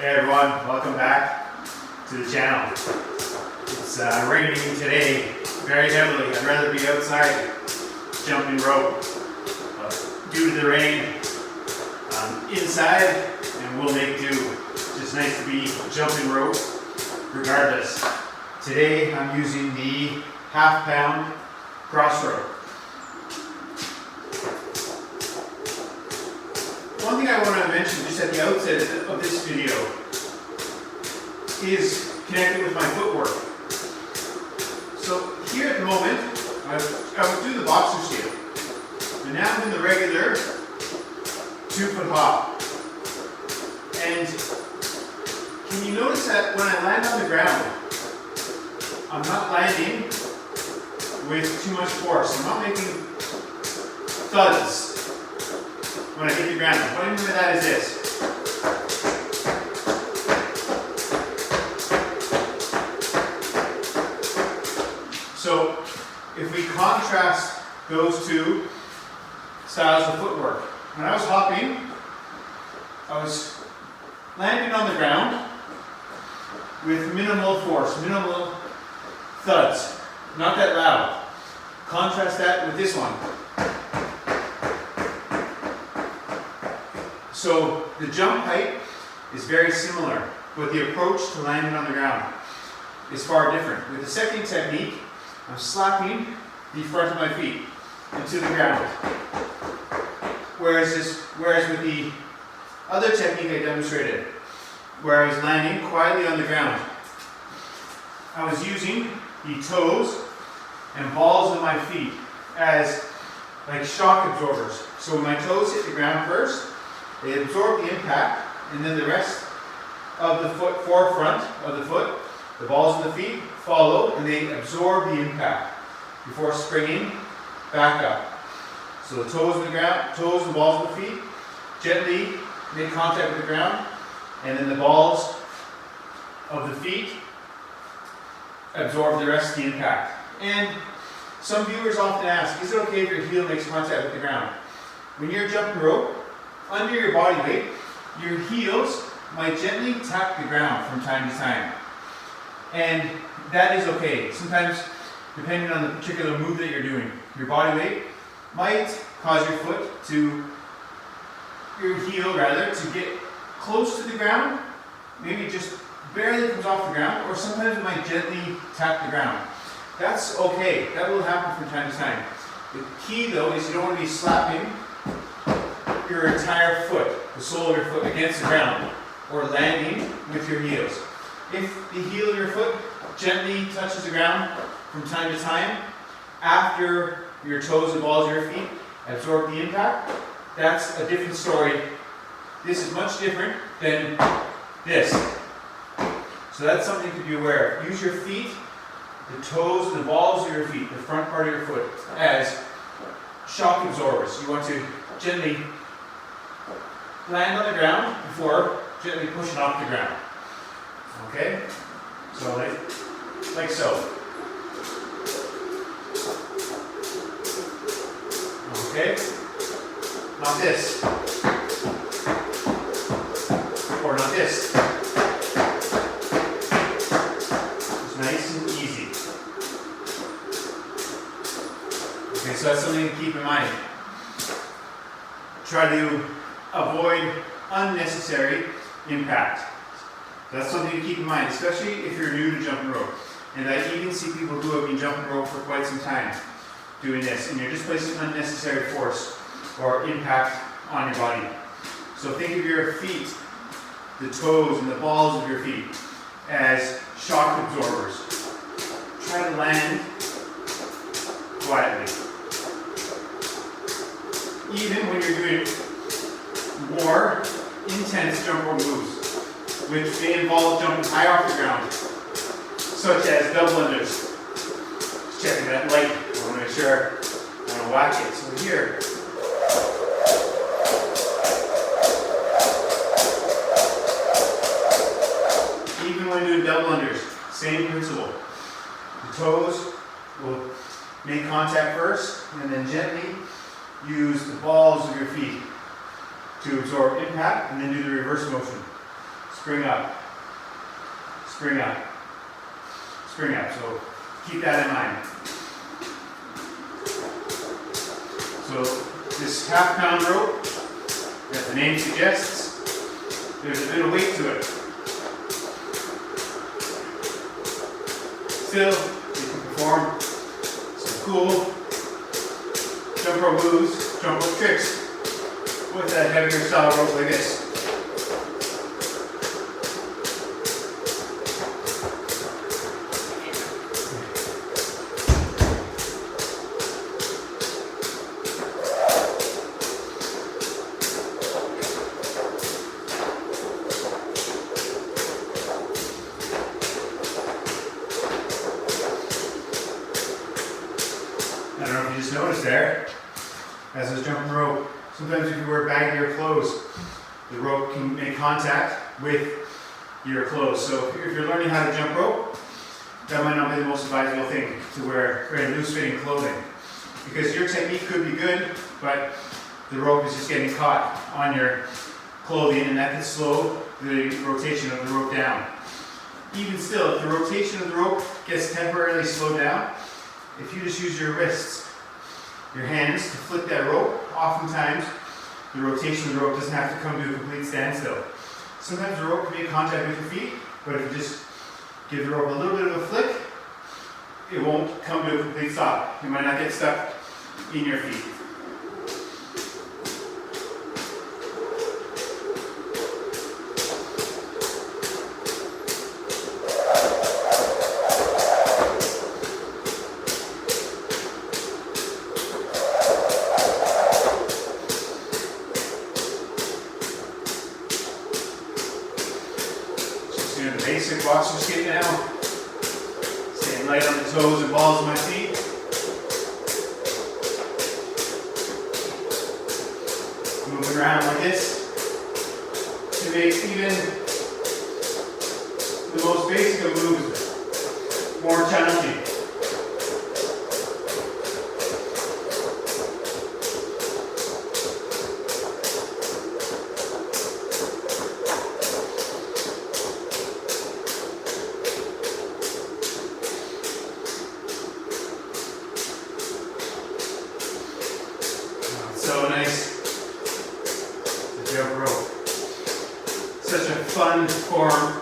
Hey everyone, welcome back to the channel. It's raining today very heavily. I'd rather be outside jumping rope. Due to the rain, inside and we'll make do. It's just nice to be jumping rope regardless. Today I'm using the half-pound cross rope. One thing I want to mention just at the outset of this video is connected with my footwork. So here at the moment, I would do the boxer skill. And now I'm in the regular 2-foot hop. And can you notice that when I land on the ground, I'm not landing with too much force. I'm not making thuds when I hit the ground. What I mean by that is this. So if we contrast those two styles of footwork, when I was hopping, I was landing on the ground with minimal force, minimal thuds, not that loud. Contrast that with this one. So the jump height is very similar, but the approach to landing on the ground is far different. With the second technique, I'm slapping the front of my feet into the ground. Whereas with the other technique I demonstrated, where I was landing quietly on the ground, I was using the toes and balls of my feet as like shock absorbers. So when my toes hit the ground first, they absorb the impact, and then the rest of the foot, forefront of the foot, the balls of the feet follow, and they absorb the impact before springing back up. So the toes on the ground, toes and balls of the feet gently make contact with the ground, and then the balls of the feet absorb the rest of the impact. And some viewers often ask, is it okay if your heel makes contact with the ground? When you're jumping rope, under your body weight, your heels might gently tap the ground from time to time. And that is okay. Sometimes, depending on the particular move that you're doing, your body weight might cause your heel to get close to the ground, maybe just barely comes off the ground, or sometimes it might gently tap the ground. That's okay. That will happen from time to time. The key though is you don't want to be slapping your entire foot, the sole of your foot, against the ground, or landing with your heels. If the heel of your foot gently touches the ground from time to time, after your toes and balls of your feet absorb the impact, that's a different story. This is much different than this. So that's something to be aware of. Use your feet, the toes and the balls of your feet, the front part of your foot, as shock absorbers. You want to gently land on the ground before gently pushing off the ground. Okay? So like so. Okay? Not this. Or not this. It's nice and easy. Okay, so that's something to keep in mind. Try to avoid unnecessary impact. That's something to keep in mind, especially if you're new to jumping rope. And I even see people who have been jumping rope for quite some time doing this, and you're just placing unnecessary force or impact on your body. So think of your feet, the toes and the balls of your feet, as shock absorbers. Try to land quietly. Even when you're doing more intense jump rope moves, which may involve jumping high off the ground, such as double unders. Just checking that light. I want to make sure I don't whack it. So here, even when doing double unders, same principle. The toes will make contact first, and then gently use the balls of your feet to absorb impact, and then do the reverse motion. spring up, spring up, spring up. So keep that in mind. So this half-pound rope, as the name suggests, there's a bit of weight to it. Still, you can perform some cool jump rope moves, jump rope tricks with that heavier style rope like this. I don't know if you just noticed there, as I was jumping rope, sometimes if you wear baggier clothes, the rope can make contact with your clothes. So if you're learning how to jump rope, that might not be the most advisable thing to wear very loose-fitting clothing, because your technique could be good, but the rope is just getting caught on your clothing, and that can slow the rotation of the rope down. Even still, if the rotation of the rope gets temporarily slowed down, if you just use your wrists, your hands to flick that rope, oftentimes the rotation of the rope doesn't have to come to a complete standstill. Sometimes the rope can make contact with your feet, but if you just give the rope a little bit of a flick, it won't come to a complete stop. You might not get stuck in your feet. Doing the basic boxer skate now. Staying light on the toes and balls of my feet. Moving around like this to make even the most basic of moves more challenging. So nice to jump rope. Such a fun form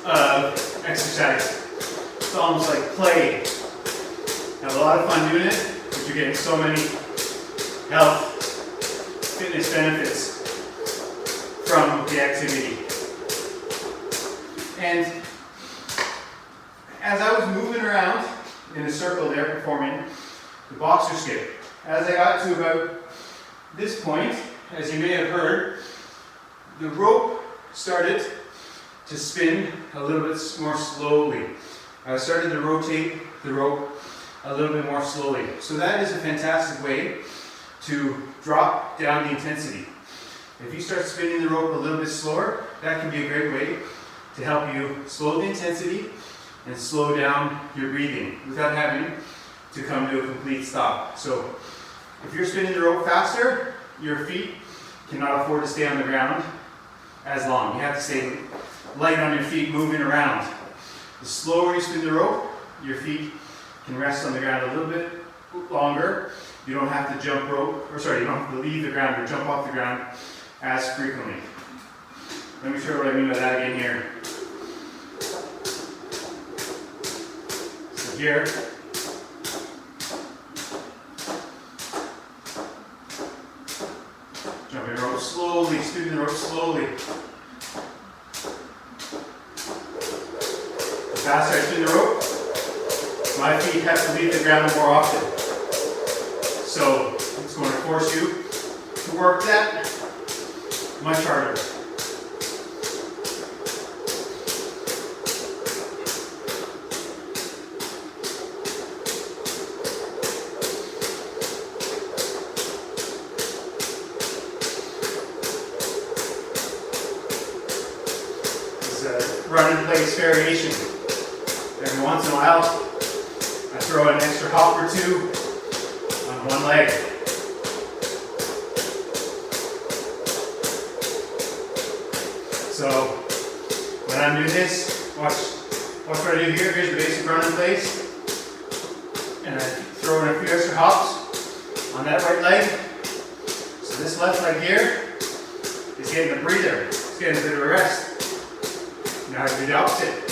of exercise. It's almost like play. You have a lot of fun doing it, but you're getting so many health, fitness benefits from the activity. And as I was moving around in a circle there performing the boxer skip, as I got to about this point, as you may have heard, the rope started to spin a little bit more slowly. I started to rotate the rope a little bit more slowly. So that is a fantastic way to drop down the intensity. If you start spinning the rope a little bit slower, that can be a great way to help you slow the intensity and slow down your breathing without having to come to a complete stop. So if you're spinning the rope faster, your feet cannot afford to stay on the ground as long. You have to stay light on your feet, moving around. The slower you spin the rope, your feet can rest on the ground a little bit longer. You don't have to jump rope, you don't have to leave the ground or jump off the ground as frequently. Let me show you what I mean by that again here. So here, jumping the rope slowly, spinning the rope slowly. The faster I spin the rope, my feet have to leave the ground more often. So it's going to force you to work that much harder. Run in place variation. Every once in a while, I throw an extra hop or two on one leg. So when I'm doing this, watch what I do here. Here's the basic run in place. And I throw in a few extra hops on that right leg. So this left leg here is getting a breather. It's getting a bit of a rest. Now I do the opposite.